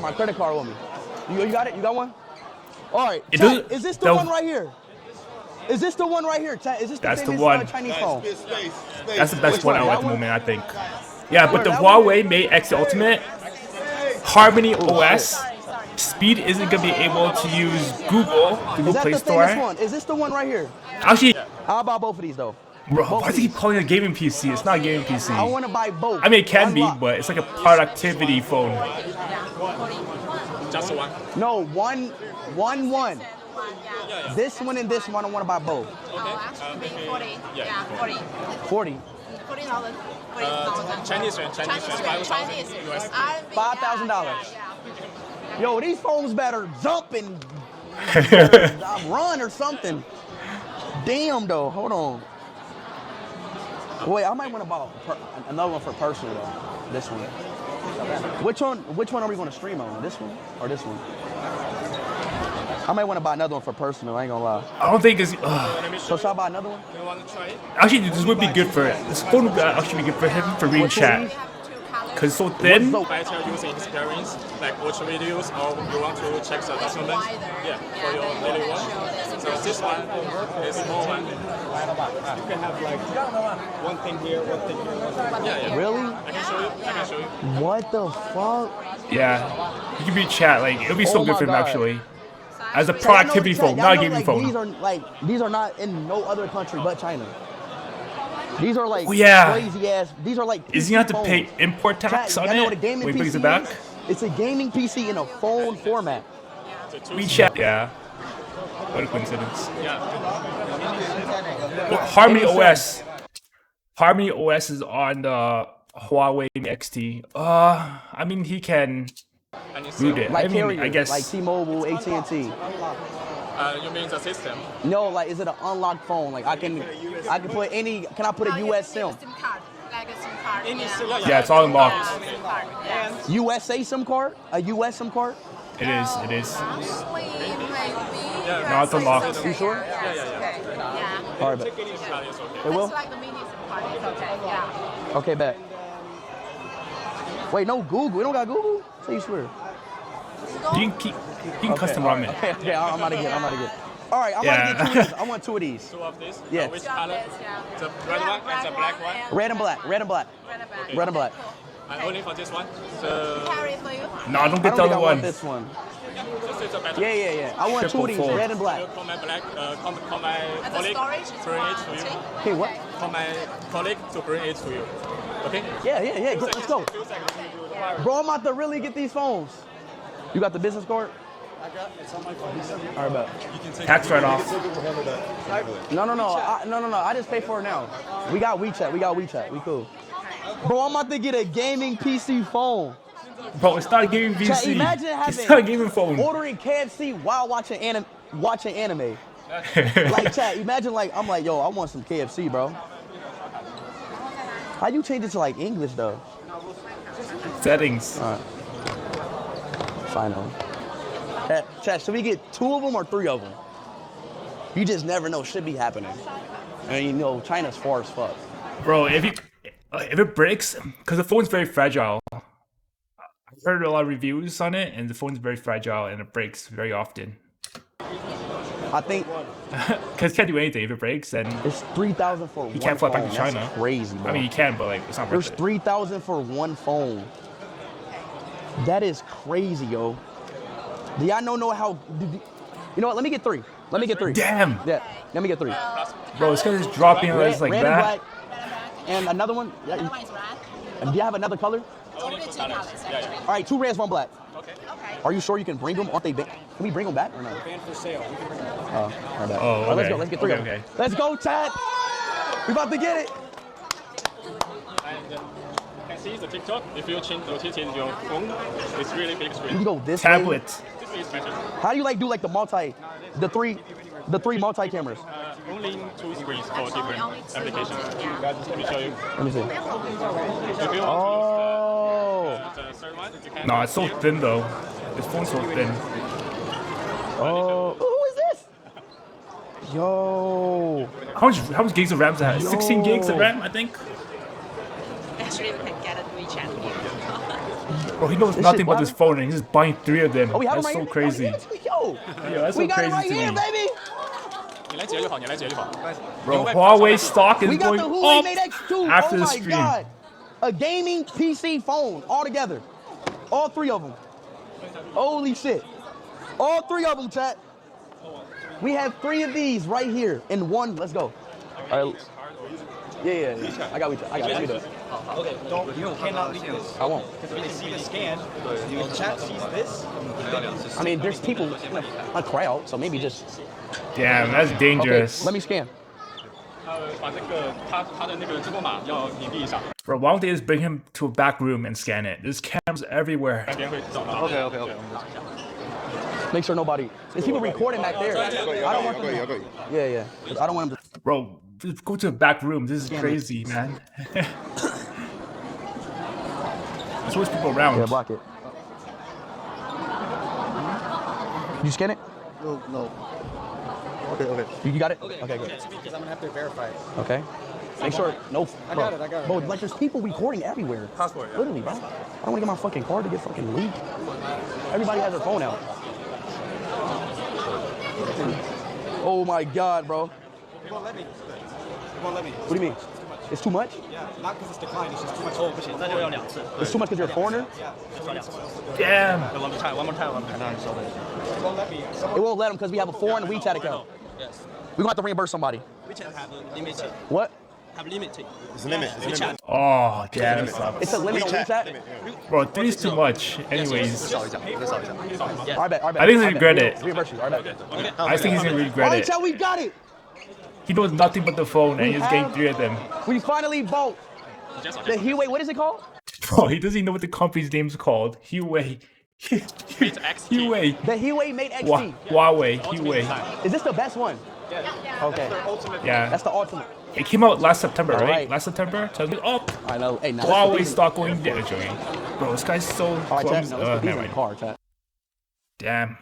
my credit card with me. You got it? You got one? All right. It Chat, is this the one right here? Is this the one right here? Chat, is this the That's the famous one. Chinese phone? That's the best one out at the moment, I think. Yeah, but the that Huawei Mate XT Ultimate, Harmony OS, Speed isn't gonna be able to use Google Play Store. One? Is this the one right here? Actually, How about both of these though? bro, why does he keep calling it a gaming PC? It's not a gaming PC. I want to buy both. I mean, it can be, Unlock. but it's like a productivity phone. Just one. No, one. This one and this one, I want to buy both. Okay. 40. Yeah, 40. 40. $40. Chinese yuan, Chinese 5,000 US. $5,000. Yo, these phones better jump and run or something. Damn though, hold on. Wait, I might want to buy another one for personal though. This one. Which one are we going to stream on? This one or this one? I might want to buy another one for personal. I ain't gonna lie. I don't think it's. So should I buy another one? You want to try it? Actually, this would be good for it. This phone would actually be good for him for reading chat. Cause it's so thin. Better using experience, like watch videos, or you want to check the documents. Yeah, for your daily work. So this one is small one. You can have like one thing here, one thing here. Yeah. Really? I can show you. What the fuck? Yeah, you can read chat. Like it'll be so Oh good my for him God. actually. As a productivity phone, not a gaming phone. These are not in no other country but China. These are like yeah. crazy ass. These are like. Is he gonna have to phones. pay import tax Chat, on you know it what a gaming when he brings PC it back? is? It's a gaming PC in a phone format. Read chat. Yeah. What a coincidence. Yeah. Well, Harmony OS. Harmony OS is on the Huawei Mate XT. I mean he can root it. Like I mean, carriers, I guess. like T-Mobile, AT&T. You mean the system? No, like is it an unlocked phone? Like I can put any. Can I put a US SIM? SIM card, like a SIM card. Yeah, it's all unlocked. SIM card, yeah. USA SIM card? A US SIM card? It is. It is. Actually, maybe. No, it's unlocked. You sure? Yeah. All right, bet. It will? It's like the mini SIM card. It's okay. Yeah. Okay, bet. Wait, no Google. We don't got Google? Say you swear. You can custom ROM it. Okay, I'm out of get. All right, I'm Yeah. about to get 2 of these. I want 2 of these. 2 of these? Yeah. Which color? The red one and the black one? Red and black. Red and black. Red and black. And only for this one? So Carry for you. No, don't I get don't the think I other want one. this one. this is a better. Yeah. I want 2 Triple of these, fold. red and black. Call my colleague And the storage is to bring it to you. Hey, what? Call my colleague to bring it to you. Okay? Yeah. Let's go. Bro, I'm about to really get these phones. You got the business card? It's on my phone. All right, bet. Tax write-off. No. I just pay for it now. We got WeChat. We cool. Bro, I'm about to get a gaming PC phone. Bro, it's not a gaming Chat, PC. imagine It's having not a gaming phone. ordering KFC while watching anime. Like, chat, imagine like I'm like, yo, I want some KFC, bro. How you change it to like English though? Settings. All right. Final. Chat, should we get 2 of them or 3 of them? You just never know. Should be happening. And you know, China's far as fuck. Bro, if it breaks, because the phone's very fragile. I've heard a lot of reviews on it, and the phone's very fragile and it breaks very often. I think Because it can't do anything. If it breaks, then it's 3,000 for one. you can't fly back phone. to China. That's crazy, bro. I mean, you can, but like it's not There's worth it. 3,000 for one phone. That is crazy, yo. Do y'all know how? You know what? Let me get 3. Damn, Yeah, let me get 3. bro, it's because it's dropping Red, like red that. and black, and another one. Yeah, Another one is red. and do you have another color? Only 2 colors, actually. All right, 2 reds, 1 black. Okay. Are you sure you can bring them? Aren't they? Can we bring them back or no? Banned for sale. We can bring it back. Oh, all right, Oh, okay. Let's go. Let's get 3 of them. Okay. Let's go, Chad. We about to get it. And you can see the TikTok. If you rotate your phone, it's really big You screen. can go this Tablet. way. This way is better. How do you like do like the three multi cameras? Only 2 screens for different Only 2 applications. Yeah. Let me show you. Let me see. If you want Oh. to use the third one, you can. No, it's so thin though. This phone's so thin. Oh. Who is this? Yo. How much gigs of RAM does it have? 16 gigs of RAM, I think. Actually, we can get a WeChat here. Bro, he knows This nothing shit about this wild. phone and he's just buying 3 of them. Oh, we have That's them so right here. crazy. Yo, Yeah, that's we so got it crazy right to here, me. baby. 你来截就好，你来截就好。 Bro, Huawei stock is We got going the Huawei Mate up XT. after Oh the my stream. god, a gaming PC phone all together, all 3 of them. Holy shit, all 3 of them, chat. We have 3 of these right here in one. Let's go. All right. Yeah. I got WeChat. Let me do it. Okay, you cannot leave this. I won't. Because when they see the scan, the chat sees this. I mean, there's people, a crowd, so maybe just. Damn, that's Okay, dangerous. let me scan. 把这个他的那个支付码要隐蔽一下， Bro, why don't they just bring him to a back room and scan it? There's cameras everywhere. 那边会找到。 Okay. Make sure nobody. There's people recording back there. I don't want them. Yeah. I don't want them to. Bro, just go to a back room. This is crazy, man. There's always people around. Yeah, block it. You scan it? No. Okay. You got it? Okay, good. Because I'm gonna have to verify it. Okay. Make sure no. I got it. Bro, like there's people recording everywhere. Passport, yeah. Literally, bro. I don't want to get my fucking card to get fucking leaked. Everybody has their phone out. Oh my god, bro. It won't let me. What do you mean? It's too much? Yeah, not because it's declined. It's just too much. Oh, 不行，那就要2次。 It's too much because you're a foreigner? Damn. One more time. It won't let me. It won't let them because we have a foreign WeChat account. Yes. We're gonna have to reimburse somebody. WeChat have a limit. What? Have limit. It's a limit. WeChat. Oh, damn. That sucks. It's a limit on WeChat? Bro, 3 is too much. Anyways, Our bad. I think he's gonna regret it. Reimburse you. Our bad. I think he's gonna regret Alright, it. chat, we got it. He knows nothing but the phone and he's getting have- 3 of them. We finally bought the Huawei. What is it called? Bro, he doesn't even know what the company's name's called. Huawei. Huawei. The Huawei Mate XT. Huawei. Huawei. Is this the best one? Okay. Yeah. That's the ultimate. It came out last September, right? Alright. Last September? Tells me up. I know. Hey, now Huawei stock going down. Bro, this guy's so All right, chat. clumsy. No, let's put these Never in the mind. car, chat. Damn.